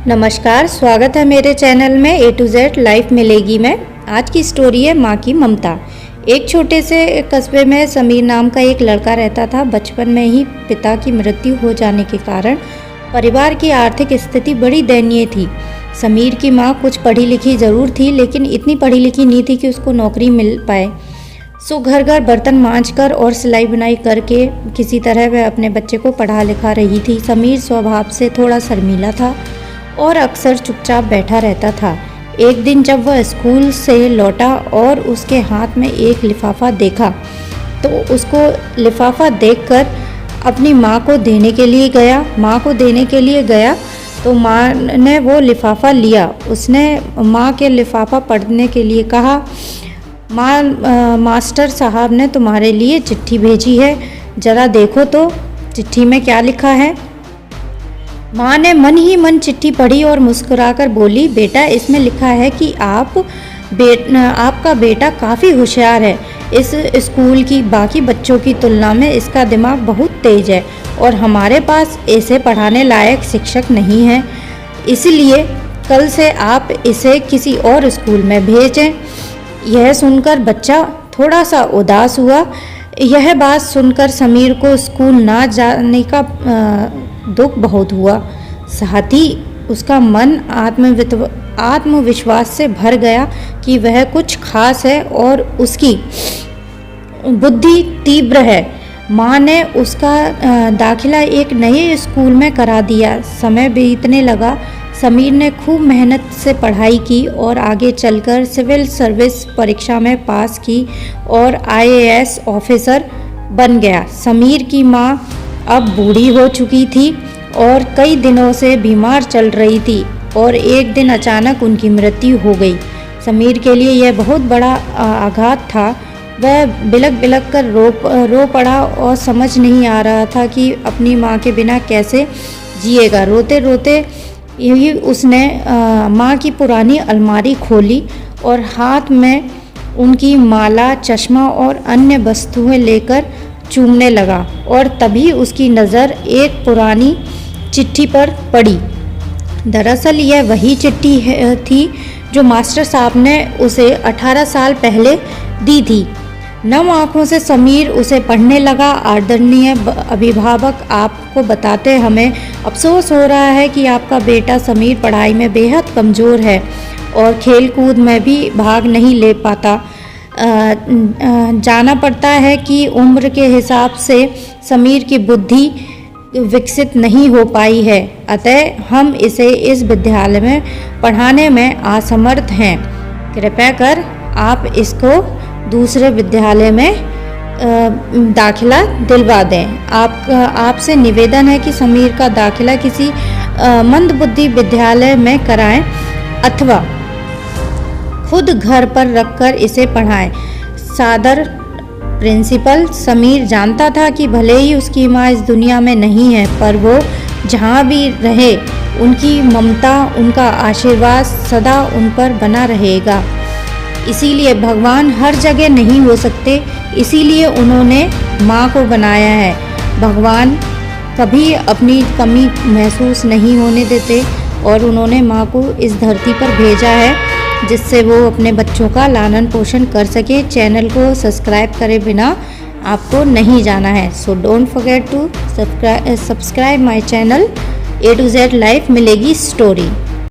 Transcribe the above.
नमस्कार, स्वागत है मेरे चैनल में ए टू जेड लाइफ मिलेगी में। आज की स्टोरी है माँ की ममता। एक छोटे से कस्बे में समीर नाम का एक लड़का रहता था। बचपन में ही पिता की मृत्यु हो जाने के कारण परिवार की आर्थिक स्थिति बड़ी दयनीय थी। समीर की माँ कुछ पढ़ी लिखी ज़रूर थी, लेकिन इतनी पढ़ी लिखी नहीं थी कि उसको नौकरी मिल पाए। सो घर घर बर्तन मांजकर और सिलाई बुनाई करके किसी तरह वह अपने बच्चे को पढ़ा लिखा रही थी। समीर स्वभाव से थोड़ा शर्मीला था और अक्सर चुपचाप बैठा रहता था। एक दिन जब वह स्कूल से लौटा और उसके हाथ में एक लिफाफा देखा तो उसको लिफाफा देखकर अपनी माँ को देने के लिए गया तो माँ ने वो लिफाफा लिया। उसने माँ के लिफाफा पढ़ने के लिए कहा, माँ मास्टर साहब ने तुम्हारे लिए चिट्ठी भेजी है, ज़रा देखो तो चिट्ठी में क्या लिखा है। माँ ने मन ही मन चिट्ठी पढ़ी और मुस्कुराकर बोली, बेटा इसमें लिखा है कि आपका बेटा काफ़ी होशियार है। इस स्कूल की बाकी बच्चों की तुलना में इसका दिमाग बहुत तेज है और हमारे पास इसे पढ़ाने लायक शिक्षक नहीं है, इसलिए कल से आप इसे किसी और स्कूल में भेजें। यह सुनकर बच्चा थोड़ा सा उदास हुआ। यह बात सुनकर समीर को स्कूल ना जाने का दुख बहुत हुआ। साथ ही उसका मन आत्मविश्वास से भर गया कि वह कुछ खास है और उसकी बुद्धि तीव्र है। माँ ने उसका दाखिला एक नए स्कूल में करा दिया। समय बीतने लगा। समीर ने खूब मेहनत से पढ़ाई की और आगे चलकर सिविल सर्विस परीक्षा में पास की और IAS ऑफिसर बन गया। समीर की माँ अब बूढ़ी हो चुकी थी और कई दिनों से बीमार चल रही थी और एक दिन अचानक उनकी मृत्यु हो गई। समीर के लिए यह बहुत बड़ा आघात था। वह बिलख बिलख कर रो पड़ा और समझ नहीं आ रहा था कि अपनी माँ के बिना कैसे जिएगा। रोते रोते यही उसने माँ की पुरानी अलमारी खोली और हाथ में उनकी माला, चश्मा और अन्य वस्तुएं लेकर चूमने लगा और तभी उसकी नज़र एक पुरानी चिट्ठी पर पड़ी। दरअसल यह वही चिट्ठी थी जो मास्टर साहब ने उसे 18 साल पहले दी थी। नम आँखों से समीर उसे पढ़ने लगा। आदरणीय अभिभावक, आपको बताते हमें अफसोस हो रहा है कि आपका बेटा समीर पढ़ाई में बेहद कमज़ोर है और खेल कूद में भी भाग नहीं ले पाता। जाना पड़ता है कि उम्र के हिसाब से समीर की बुद्धि विकसित नहीं हो पाई है, अतः हम इसे इस विद्यालय में पढ़ाने में असमर्थ हैं। कृपया कर आप इसको दूसरे विद्यालय में दाखिला दिलवा दें। आपसे निवेदन है कि समीर का दाखिला किसी मंदबुद्धि विद्यालय में कराएं अथवा खुद घर पर रखकर इसे पढ़ाएं। सादर प्रिंसिपल। समीर जानता था कि भले ही उसकी माँ इस दुनिया में नहीं है, पर वो जहाँ भी रहे उनकी ममता, उनका आशीर्वाद सदा उन पर बना रहेगा। इसीलिए भगवान हर जगह नहीं हो सकते, इसीलिए उन्होंने माँ को बनाया है। भगवान कभी अपनी कमी महसूस नहीं होने देते और उन्होंने माँ को इस धरती पर भेजा है जिससे वो अपने बच्चों का लालन पोषण कर सके। चैनल को सब्सक्राइब करे बिना आपको नहीं जाना है। So don't forget to subscribe my channel A to Z life मिलेगी स्टोरी।